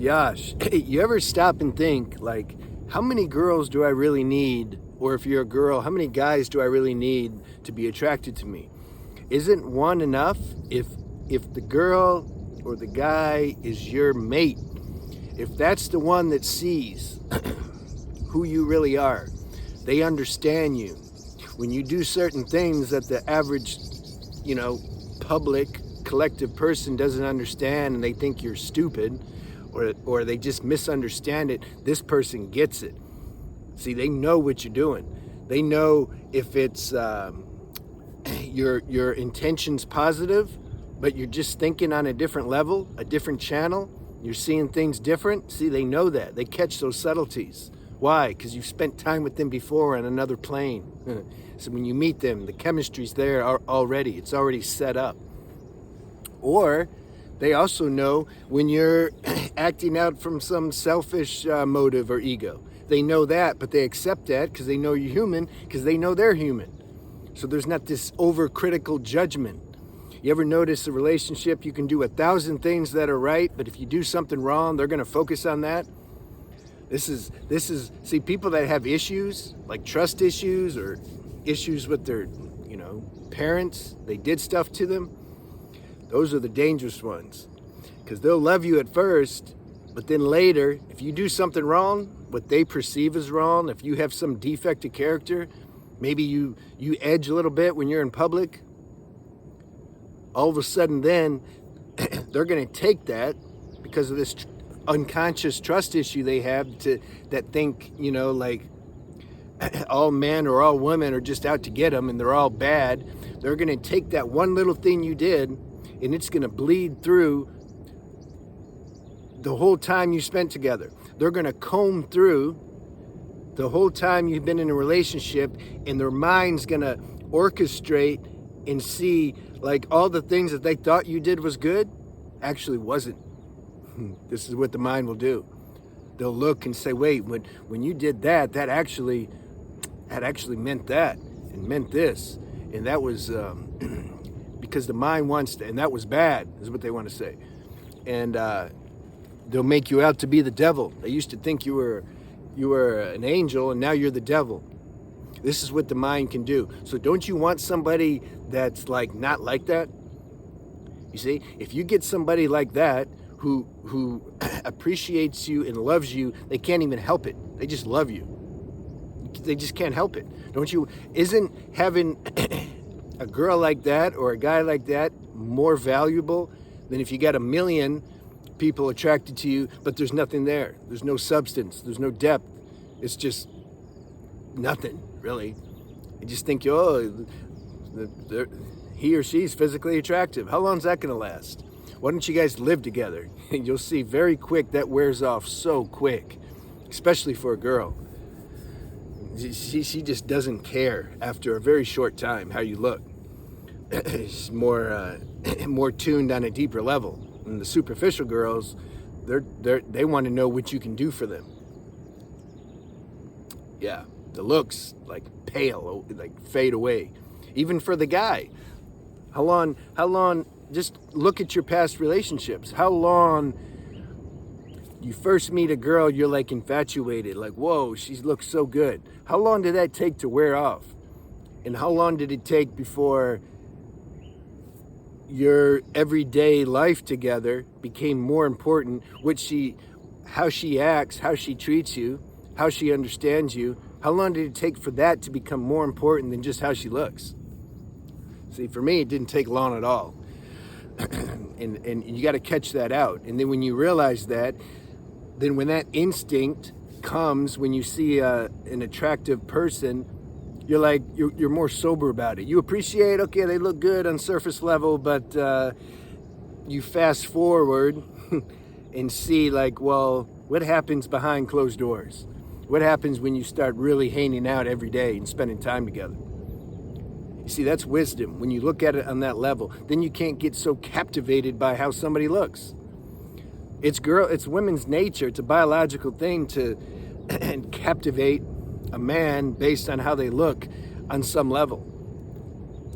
Yash, you ever stop and think, like, how many girls do I really need? Or if you're a girl, how many guys do I really need to be attracted to me? Isn't one enough? If the girl or the guy is your mate, if that's the one that sees who you really are, they understand you. When you do certain things that the average, public, collective person doesn't understand and they think you're stupid, or they just misunderstand it, this person gets it. See, they know what you're doing. They know if it's your intention's positive, but you're just thinking on a different level, a different channel. You're seeing things different. See, they know that. They catch those subtleties. Why? Because you've spent time with them before on another plane. So when you meet them, the chemistry's there already. It's already set up. Or they also know when you're acting out from some selfish motive or ego. They know that, but they accept that because they know you're human, because they know they're human. So there's not this overcritical judgment. You ever notice a relationship, you can do 1,000 things that are right, but if you do something wrong, they're going to focus on that? This is, see, people that have issues, like trust issues or issues with their, parents, they did stuff to them, those are the dangerous ones. Because they'll love you at first, but then later, if you do something wrong, what they perceive as wrong, if you have some defect of character, maybe you edge a little bit when you're in public, all of a sudden then they're going to take that because of this unconscious trust issue they have that think, like all men or all women are just out to get them and they're all bad. They're going to take that one little thing you did and it's going to bleed through the whole time you spent together. They're going to comb through the whole time you've been in a relationship, and their mind's going to orchestrate and see like all the things that they thought you did was good actually wasn't. This is what the mind will do. They'll look and say, wait, when you did that actually meant that and meant this. And that was because the mind wants to, and that was bad, is what they want to say. And they'll make you out to be the devil. They used to think you were an angel, and now you're the devil. This is what the mind can do. So don't you want somebody that's like not like that? You see, if you get somebody like that who appreciates you and loves you, they can't even help it. They just love you. They just can't help it. Don't you? Isn't having a girl like that or a guy like that more valuable than if you got 1 million people attracted to you, but there's nothing there? There's no substance. There's no depth. It's just nothing, really. You just think, he or she's physically attractive. How long's that going to last? Why don't you guys live together? You'll see very quick that wears off so quick, especially for a girl. She just doesn't care after a very short time how you look. She's more tuned on a deeper level. And the superficial girls, they want to know what you can do for them. Yeah, the looks like pale, like fade away. Even for the guy, how long? Just look at your past relationships. How long? You first meet a girl, you're like infatuated, like, whoa, she looks so good. How long did that take to wear off? And how long did it take before your everyday life together became more important? How she acts, how she treats you, how she understands you. How long did it take for that to become more important than just how she looks? See, for me, it didn't take long at all. And you got to catch that out. And then when you realize that, then when that instinct comes, when you see an attractive person, you're more sober about it. You appreciate, okay, they look good on surface level, but you fast forward and see like, well, what happens behind closed doors? What happens when you start really hanging out every day and spending time together? You see, that's wisdom. When you look at it on that level, then you can't get so captivated by how somebody looks. It's women's nature. It's a biological thing to captivate a man based on how they look on some level.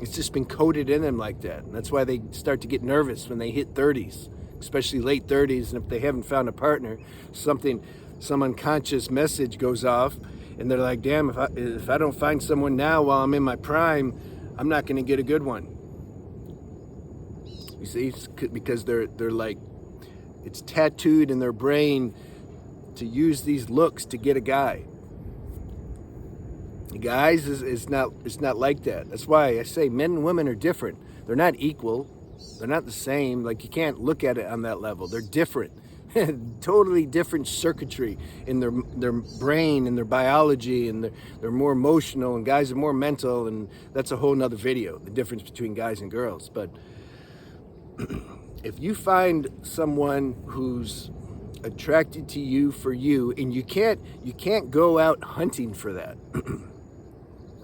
It's just been coded in them like that. And that's why they start to get nervous when they hit 30s, especially late 30s, and if they haven't found a partner, some unconscious message goes off, and they're like, damn, if I don't find someone now while I'm in my prime, I'm not going to get a good one. You see, because they're like, it's tattooed in their brain to use these looks to get a guy. Guys, it's not like that. That's why I say men and women are different. They're not equal. They're not the same. Like, you can't look at it on that level. They're different. Totally different circuitry in their brain and their biology, and they're more emotional, and guys are more mental, and that's a whole nother video, the difference between guys and girls. But if you find someone who's attracted to you for you, and you can't go out hunting for that.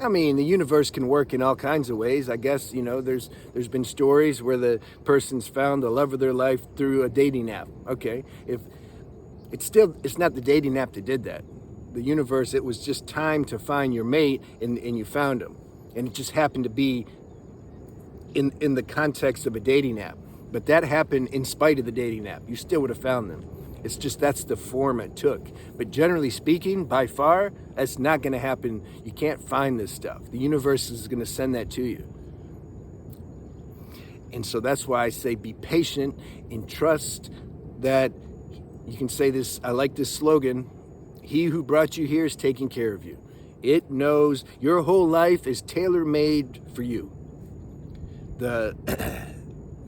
I mean, the universe can work in all kinds of ways. I guess, there's been stories where the person's found the love of their life through a dating app. Okay, if it's not the dating app that did that. The universe, it was just time to find your mate, and you found him, and it just happened to be in the context of a dating app. But that happened in spite of the dating app. You still would have found them. It's just that's the form it took. But generally speaking, by far, that's not going to happen. You can't find this stuff. The universe is going to send that to you. And so that's why I say be patient and trust that you can say this. I like this slogan. He who brought you here is taking care of you. It knows your whole life is tailor-made for you.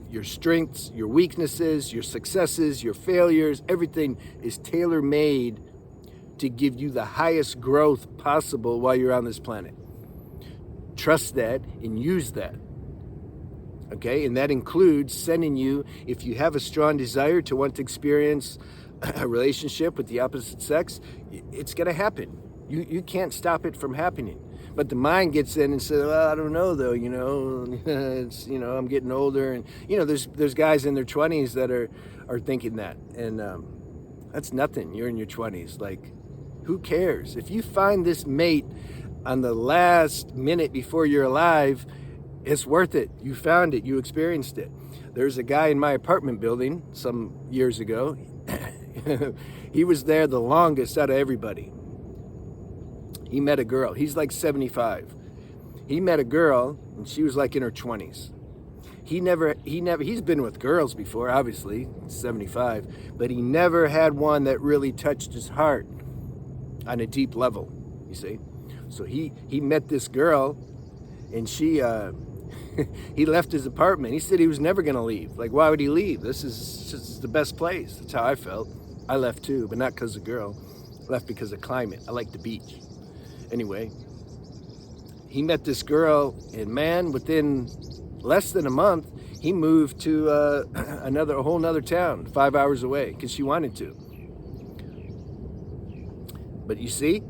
Your strengths, your weaknesses, your successes, your failures, everything is tailor-made to give you the highest growth possible while you're on this planet. Trust that and use that. Okay, and that includes sending you, if you have a strong desire to want to experience a relationship with the opposite sex, it's going to happen. You can't stop it from happening. But the mind gets in and says, well, I don't know though, it's, I'm getting older, and there's guys in their 20s that are thinking that, and that's nothing. You're in your 20s. Like, who cares? If you find this mate on the last minute before you're alive, it's worth it. You found it. You experienced it. There's a guy in my apartment building some years ago. He was there the longest out of everybody. He met a girl. He's like 75. He met a girl, and she was like in her 20s. He's been with girls before, obviously, 75, but he never had one that really touched his heart on a deep level, you see. So he met this girl, and she, he left his apartment. He said he was never going to leave. Like, why would he leave? This is the best place. That's how I felt. I left too, but not because of the girl. I left because of climate. I like the beach. Anyway, he met this girl, and man, within less than a month, he moved to a whole nother town, 5 hours away, because she wanted to. But you see,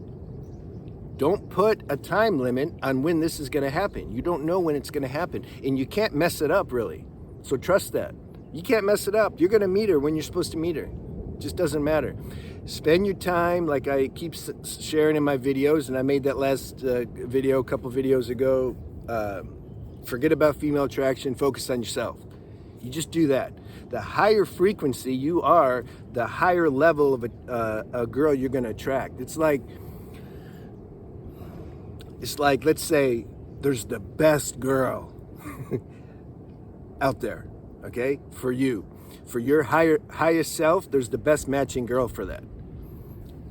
don't put a time limit on when this is going to happen. You don't know when it's going to happen, and you can't mess it up, really. So trust that. You can't mess it up. You're going to meet her when you're supposed to meet her. It just doesn't matter. Spend your time, like I keep sharing in my videos, and I made that last video a couple videos ago. Forget about female attraction, focus on yourself. You just do that. The higher frequency you are, the higher level of a girl you're going to attract. It's like, let's say there's the best girl out there, okay, for you. For your highest self, there's the best matching girl for that.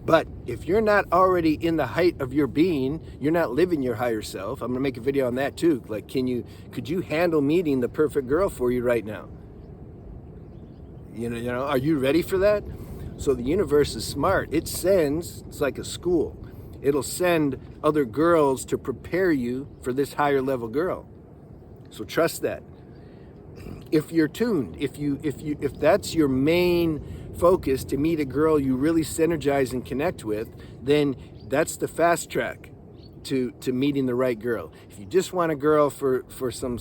But if you're not already in the height of your being, you're not living your higher self. I'm going to make a video on that too. Like, could you handle meeting the perfect girl for you right now? Are you ready for that? So the universe is smart. It's like a school. It'll send other girls to prepare you for this higher level girl. So trust that. If you're tuned, if that's your main focus, to meet a girl you really synergize and connect with, then that's the fast track to meeting the right girl. If you just want a girl for some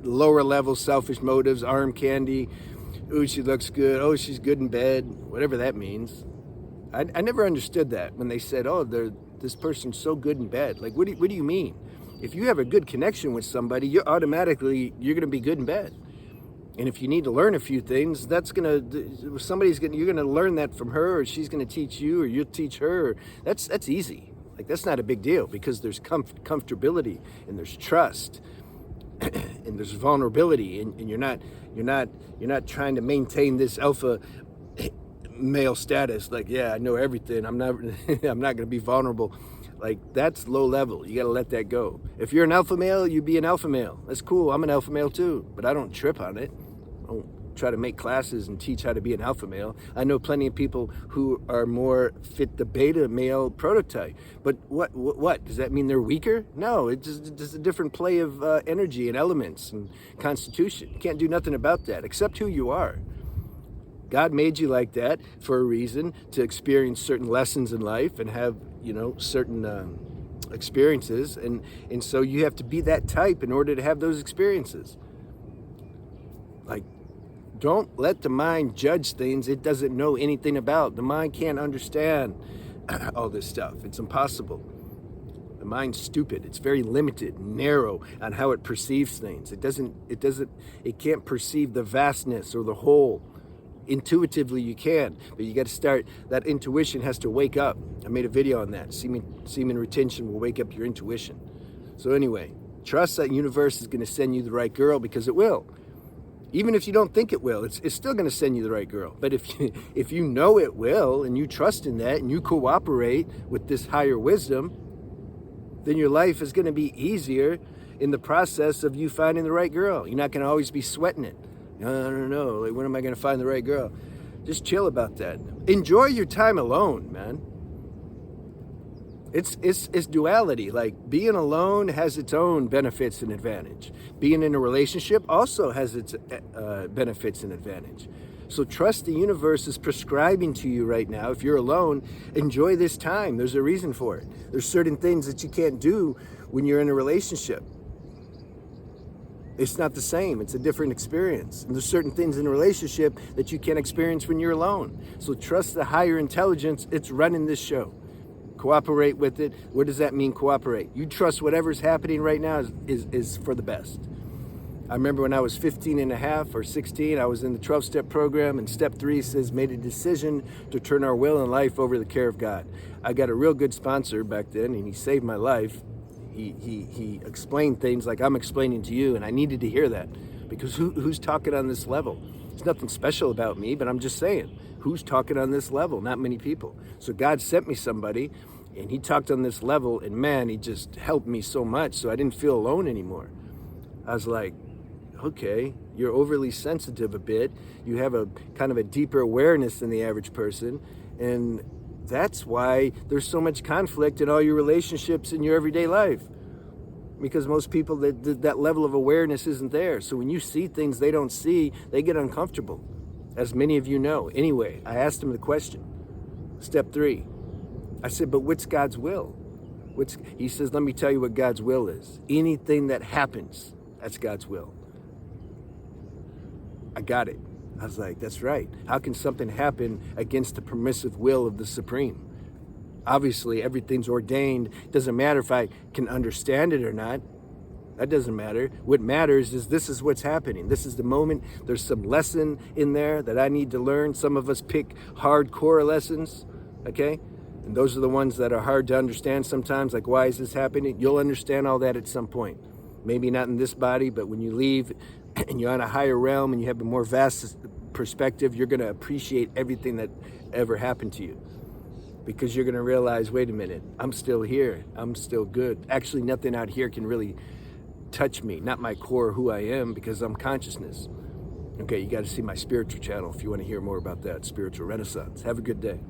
lower level selfish motives, arm candy, ooh, she looks good, oh, she's good in bed, whatever that means. I never understood that when they said, oh, this person's so good in bed. Like, what do you mean? If you have a good connection with somebody, you're going to be good in bed. And if you need to learn a few things, you're gonna learn that from her, or she's gonna teach you, or you'll teach her. That's easy. Like, that's not a big deal, because there's comfortability, and there's trust, and there's vulnerability, and you're not trying to maintain this alpha male status. Like, yeah, I know everything. I'm not I'm not gonna be vulnerable. Like, that's low level. You got to let that go. If you're an alpha male, you be an alpha male. That's cool. I'm an alpha male too, but I don't trip on it. I don't try to make classes and teach how to be an alpha male. I know plenty of people who are more fit the beta male prototype. But what? Does that mean they're weaker? No, it's just a different play of energy and elements and constitution. You can't do nothing about that except who you are. God made you like that for a reason, to experience certain lessons in life and have, certain experiences. And so you have to be that type in order to have those experiences. Like, don't let the mind judge things it doesn't know anything about. The mind can't understand all this stuff. It's impossible. The mind's stupid. It's very limited, narrow on how it perceives things. It can't perceive the vastness or the whole. Intuitively you can, but you got to start. That intuition has to wake up. I made a video on that. Semen retention will wake up your intuition. So anyway, trust that universe is going to send you the right girl, because it will. Even if you don't think it will, it's still going to send you the right girl. But if you know it will, and you trust in that, and you cooperate with this higher wisdom, then your life is going to be easier in the process of you finding the right girl. You're not going to always be sweating it. I don't know, like, when am I going to find the right girl? Just chill about that. Enjoy your time alone, man. It's duality. Like, being alone has its own benefits and advantage. Being in a relationship also has its benefits and advantage. So trust the universe is prescribing to you right now. If you're alone, enjoy this time. There's a reason for it. There's certain things that you can't do when you're in a relationship. It's not the same. It's a different experience. And there's certain things in a relationship that you can't experience when you're alone. So trust the higher intelligence. It's running this show. Cooperate with it. What does that mean, cooperate? You trust whatever's happening right now is for the best. I remember when I was 15 and a half or 16, I was in the 12-step program, and step 3 says, made a decision to turn our will and life over to the care of God. I got a real good sponsor back then, and he saved my life. He explained things like I'm explaining to you, and I needed to hear that, because who's talking on this level? There's nothing special about me, but I'm just saying, who's talking on this level? Not many people. So God sent me somebody, and he talked on this level, and man, he just helped me so much, so I didn't feel alone anymore. I was like, okay, you're overly sensitive a bit. You have a kind of a deeper awareness than the average person, and that's why there's so much conflict in all your relationships in your everyday life, because most people, that level of awareness isn't there. So when you see things they don't see, they get uncomfortable, as many of you know. Anyway, I asked him the question, step 3. I said, but what's God's will? He says, let me tell you what God's will is. Anything that happens, that's God's will. I got it. I was like, that's right. How can something happen against the permissive will of the Supreme? Obviously, everything's ordained. It doesn't matter if I can understand it or not. That doesn't matter. What matters is this is what's happening. This is the moment. There's some lesson in there that I need to learn. Some of us pick hardcore lessons, okay? And those are the ones that are hard to understand sometimes, like, why is this happening? You'll understand all that at some point. Maybe not in this body, but when you leave and you're on a higher realm and you have a more vast perspective, you're going to appreciate everything that ever happened to you, because you're going to realize, wait a minute, I'm still here. I'm still good. Actually, nothing out here can really touch me, not my core, who I am, because I'm consciousness. Okay, you got to see my spiritual channel if you want to hear more about that, Spiritual Renaissance. Have a good day.